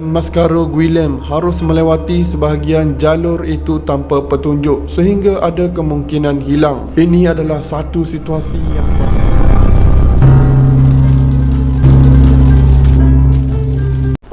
Mascaro Guillem harus melewati sebahagian jalur itu tanpa petunjuk sehingga ada kemungkinan hilang. Ini adalah satu situasi yang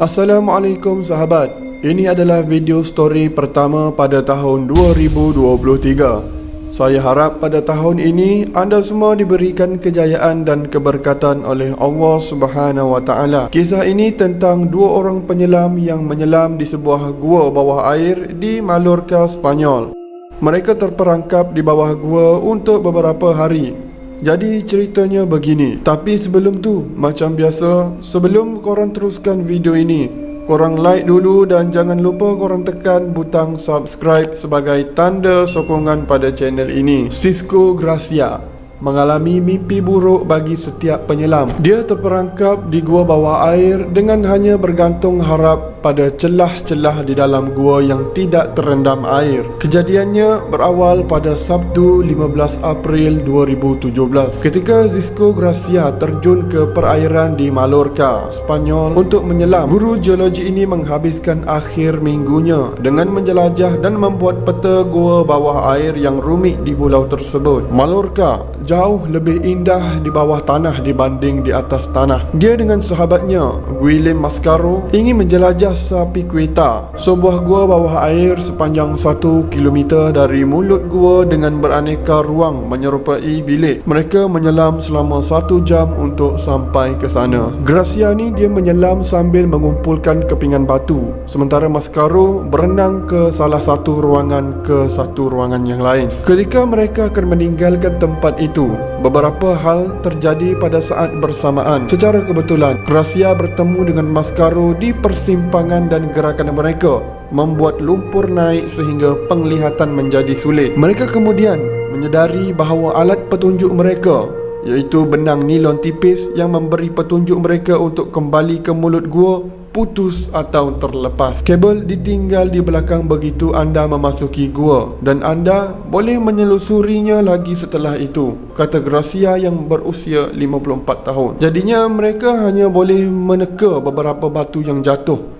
Assalamualaikum sahabat. Ini adalah video story pertama pada tahun 2023. Saya harap pada tahun ini anda semua diberikan kejayaan dan keberkatan oleh Allah Subhanahu Wa Taala. Kisah ini tentang dua orang penyelam yang menyelam di sebuah gua bawah air di Mallorca, Spanyol. Mereka terperangkap di bawah gua untuk beberapa hari. Jadi ceritanya begini. Tapi sebelum tu, macam biasa, sebelum korang teruskan video ini, korang like dulu dan jangan lupa korang tekan butang subscribe sebagai tanda sokongan pada channel ini. Cisco Gracia mengalami mimpi buruk bagi setiap penyelam. Dia terperangkap di gua bawah air dengan hanya bergantung harap pada celah-celah di dalam gua yang tidak terendam air. Kejadiannya berawal pada Sabtu 15 April 2017 ketika Cisco Gracia terjun ke perairan di Mallorca, Spanyol untuk menyelam. Guru geologi ini menghabiskan akhir minggunya dengan menjelajah dan membuat peta gua bawah air yang rumit di pulau tersebut. Mallorca jauh lebih indah di bawah tanah dibanding di atas tanah. Dia dengan sahabatnya Guillem Mascaro ingin menjelajah Sapiquita, sebuah gua bawah air sepanjang 1 km dari mulut gua dengan beraneka ruang menyerupai bilik. Mereka menyelam selama 1 jam untuk sampai ke sana. Gracia ni dia menyelam sambil mengumpulkan kepingan batu, sementara Mascaro berenang ke salah satu ruangan ke satu ruangan yang lain. Ketika mereka akan meninggalkan tempat itu, beberapa hal terjadi pada saat bersamaan. Secara kebetulan, Gracia bertemu dengan Mascaro di persimpangan dan gerakan mereka membuat lumpur naik sehingga penglihatan menjadi sulit. Mereka kemudian menyedari bahawa alat petunjuk mereka, iaitu benang nilon tipis yang memberi petunjuk mereka untuk kembali ke mulut gua, putus atau terlepas. Kabel ditinggal di belakang begitu anda memasuki gua dan anda boleh menyelusurinya lagi setelah itu, kata Gracia yang berusia 54 tahun. Jadinya mereka hanya boleh meneka beberapa batu yang jatuh.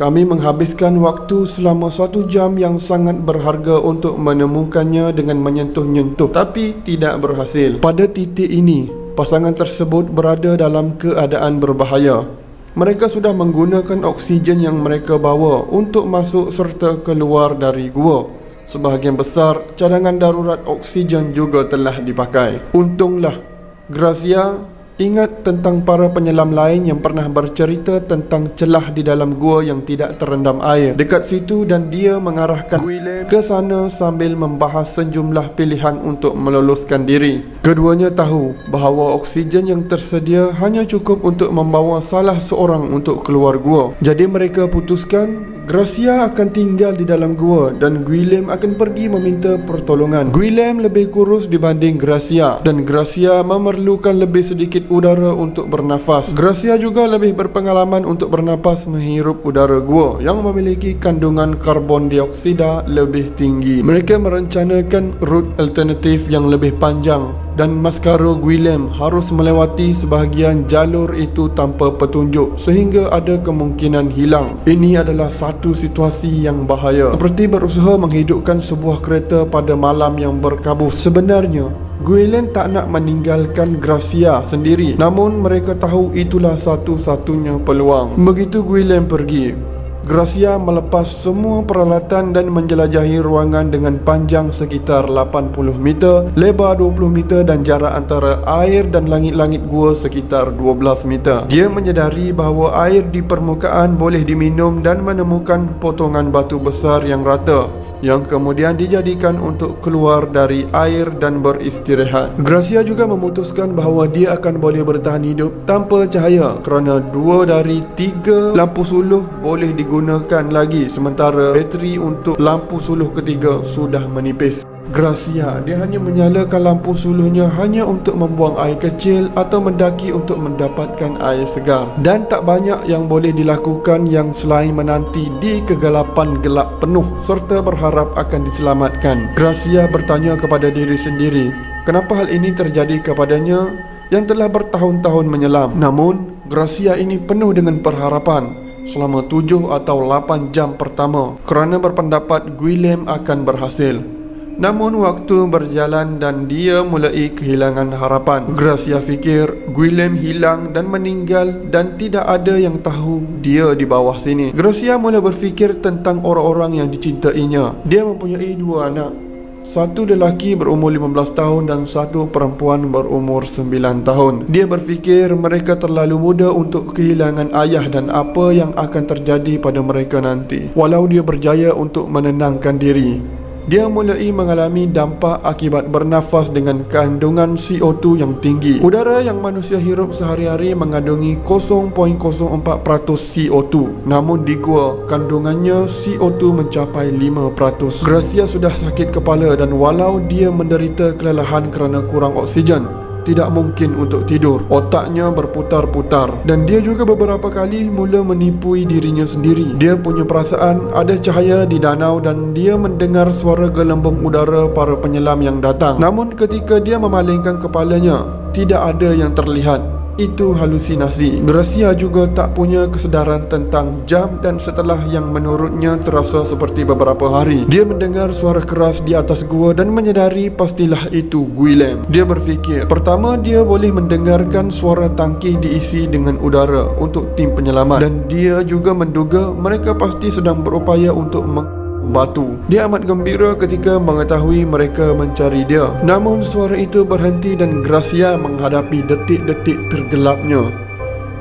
Kami menghabiskan waktu selama 1 jam yang sangat berharga untuk menemukannya dengan menyentuh-nyentuh, tapi tidak berhasil. Pada titik ini, pasangan tersebut berada dalam keadaan berbahaya. Mereka sudah menggunakan oksigen yang mereka bawa untuk masuk serta keluar dari gua. Sebahagian besar cadangan darurat oksigen juga telah dipakai. Untunglah, Gracia ingat tentang para penyelam lain yang pernah bercerita tentang celah di dalam gua yang tidak terendam air dekat situ dan dia mengarahkan Guillem ke sana sambil membahas sejumlah pilihan untuk meloloskan diri. Keduanya tahu bahawa oksigen yang tersedia hanya cukup untuk membawa salah seorang untuk keluar gua. Jadi mereka putuskan Gracia akan tinggal di dalam gua dan Guillem akan pergi meminta pertolongan. Guillem lebih kurus dibanding Gracia dan Gracia memerlukan lebih sedikit udara untuk bernafas. Gracia juga lebih berpengalaman untuk bernafas menghirup udara gua yang memiliki kandungan karbon dioksida lebih tinggi. Mereka merencanakan rute alternatif yang lebih panjang dan Mascaro Guillem harus melewati sebahagian jalur itu tanpa petunjuk sehingga ada kemungkinan hilang. Ini adalah satu situasi yang bahaya, seperti berusaha menghidupkan sebuah kereta pada malam yang berkabut. Sebenarnya Guillem tak nak meninggalkan Gracia sendiri, namun mereka tahu itulah satu-satunya peluang. Begitu Guillem pergi, Gracia melepas semua peralatan dan menjelajahi ruangan dengan panjang sekitar 80 meter, lebar 20 meter dan jarak antara air dan langit-langit gua sekitar 12 meter. Dia menyedari bahawa air di permukaan boleh diminum dan menemukan potongan batu besar yang rata yang kemudian dijadikan untuk keluar dari air dan beristirahat. Gracia juga memutuskan bahawa dia akan boleh bertahan hidup tanpa cahaya kerana 2 dari 3 lampu suluh boleh digunakan lagi, sementara bateri untuk lampu suluh ketiga sudah menipis. Gracia, dia hanya menyalakan lampu suluhnya hanya untuk membuang air kecil atau mendaki untuk mendapatkan air segar. Dan tak banyak yang boleh dilakukan yang selain menanti di kegelapan gelap penuh serta berharap akan diselamatkan. Gracia bertanya kepada diri sendiri, kenapa hal ini terjadi kepadanya yang telah bertahun-tahun menyelam. Namun, Gracia ini penuh dengan perharapan. selama 7 atau 8 jam pertama kerana berpendapat Guillem akan berhasil. Namun waktu berjalan dan dia mulai kehilangan harapan. Gracia fikir Guillem hilang dan meninggal dan tidak ada yang tahu dia di bawah sini. Gracia mula berfikir tentang orang-orang yang dicintainya. Dia mempunyai 2 anak. Satu lelaki berumur 15 tahun dan satu perempuan berumur 9 tahun. Dia berfikir mereka terlalu muda untuk kehilangan ayah dan apa yang akan terjadi pada mereka nanti. Walau dia berjaya untuk menenangkan diri, dia mulai mengalami dampak akibat bernafas dengan kandungan CO2 yang tinggi. Udara yang manusia hirup sehari-hari mengandungi 0.04% CO2. Namun di gua, kandungannya CO2 mencapai 5%. Gracia sudah sakit kepala dan walau dia menderita kelelahan kerana kurang oksigen, tidak mungkin untuk tidur. Otaknya berputar-putar dan dia juga beberapa kali mula menipui dirinya sendiri. Dia punya perasaan ada cahaya di danau dan dia mendengar suara gelembung udara para penyelam yang datang. Namun ketika dia memalingkan kepalanya, tidak ada yang terlihat. Itu halusinasi. Gracia juga tak punya kesedaran tentang jam dan setelah yang menurutnya terasa seperti beberapa hari, dia mendengar suara keras di atas gua dan menyedari pastilah itu Guillem. Dia berfikir, pertama dia boleh mendengarkan suara tangki diisi dengan udara untuk tim penyelamat dan dia juga menduga mereka pasti sedang berupaya untuk batu. Dia amat gembira ketika mengetahui mereka mencari dia. Namun suara itu berhenti dan Gracia menghadapi detik-detik tergelapnya.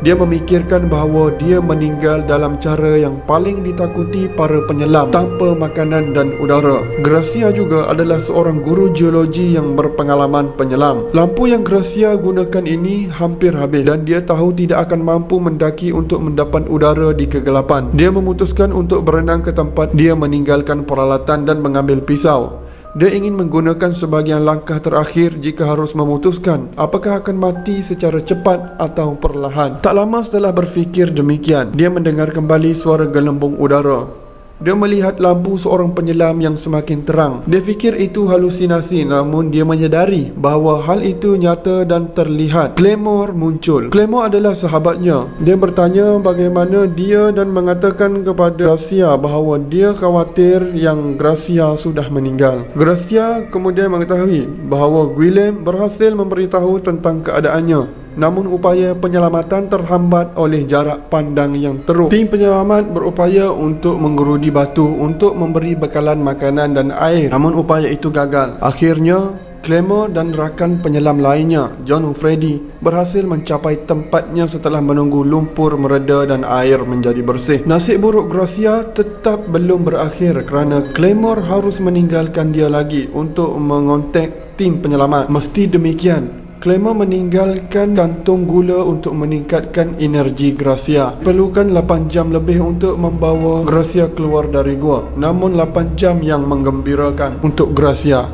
Dia memikirkan bahawa dia meninggal dalam cara yang paling ditakuti para penyelam, tanpa makanan dan udara. Gracia juga adalah seorang guru geologi yang berpengalaman penyelam. Lampu yang Gracia gunakan ini hampir habis dan dia tahu tidak akan mampu mendaki untuk mendapat udara di kegelapan. Dia memutuskan untuk berenang ke tempat. Dia meninggalkan peralatan dan mengambil pisau. Dia ingin menggunakan sebahagian langkah terakhir jika harus memutuskan apakah akan mati secara cepat atau perlahan. Tak lama setelah berfikir demikian, dia mendengar kembali suara gelembung udara. Dia melihat lampu seorang penyelam yang semakin terang. Dia fikir itu halusinasi, namun dia menyadari bahawa hal itu nyata dan terlihat. Claymore muncul. Claymore adalah sahabatnya. Dia bertanya bagaimana dia dan mengatakan kepada Gracia bahawa dia khawatir yang Gracia sudah meninggal. Gracia kemudian mengetahui bahawa Guillem berhasil memberitahu tentang keadaannya. Namun upaya penyelamatan terhambat oleh jarak pandang yang teruk. Tim penyelamat berupaya untuk menggerudi batu untuk memberi bekalan makanan dan air. Namun upaya itu gagal. Akhirnya Claymore dan rakan penyelam lainnya, John dan Freddy, berhasil mencapai tempatnya setelah menunggu lumpur mereda dan air menjadi bersih. Nasib buruk Gracia tetap belum berakhir kerana Claymore harus meninggalkan dia lagi untuk mengontak tim penyelamat. Mesti demikian, Claymore meninggalkan kantung gula untuk meningkatkan energi Gracia. Perlukan 8 jam lebih untuk membawa Gracia keluar dari gua. Namun 8 jam yang menggembirakan untuk Gracia.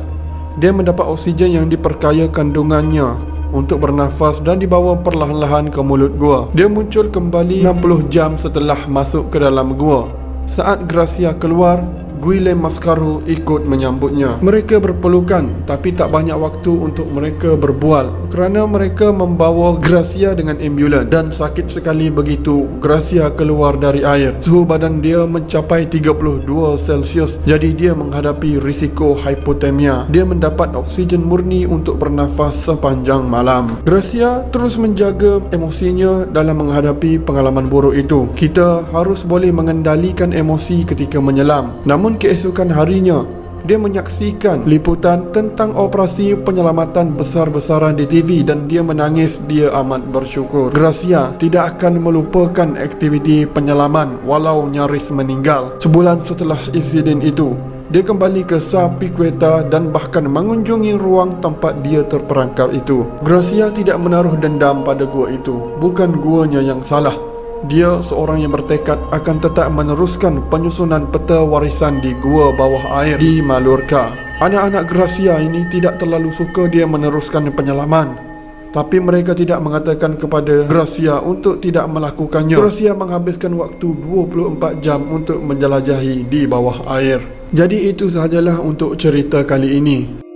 Dia mendapat oksigen yang diperkaya kandungannya untuk bernafas dan dibawa perlahan-lahan ke mulut gua. Dia muncul kembali 60 jam setelah masuk ke dalam gua. Saat Gracia keluar, Guillem Mascaro ikut menyambutnya. Mereka berpelukan, tapi tak banyak waktu untuk mereka berbual kerana mereka membawa Gracia dengan ambulans dan sakit sekali begitu Gracia keluar dari air. Suhu badan dia mencapai 32 Celsius, jadi dia menghadapi risiko hipotermia. Dia mendapat oksigen murni untuk bernafas sepanjang malam. Gracia terus menjaga emosinya dalam menghadapi pengalaman buruk itu. Kita harus boleh mengendalikan emosi ketika menyelam. Namun keesokan harinya, dia menyaksikan liputan tentang operasi penyelamatan besar-besaran di TV dan dia menangis. Dia amat bersyukur. Gracia tidak akan melupakan aktiviti penyelaman walau nyaris meninggal. Sebulan setelah insiden itu, dia kembali ke Sapigueta dan bahkan mengunjungi ruang tempat dia terperangkap itu. Gracia tidak menaruh dendam pada gua itu. Bukan guanya yang salah. Dia seorang yang bertekad akan tetap meneruskan penyusunan peta warisan di gua bawah air di Mallorca. Anak-anak Gracia ini tidak terlalu suka dia meneruskan penyelaman, tapi mereka tidak mengatakan kepada Gracia untuk tidak melakukannya. Gracia menghabiskan waktu 24 jam untuk menjelajahi di bawah air. Jadi itu sahajalah untuk cerita kali ini.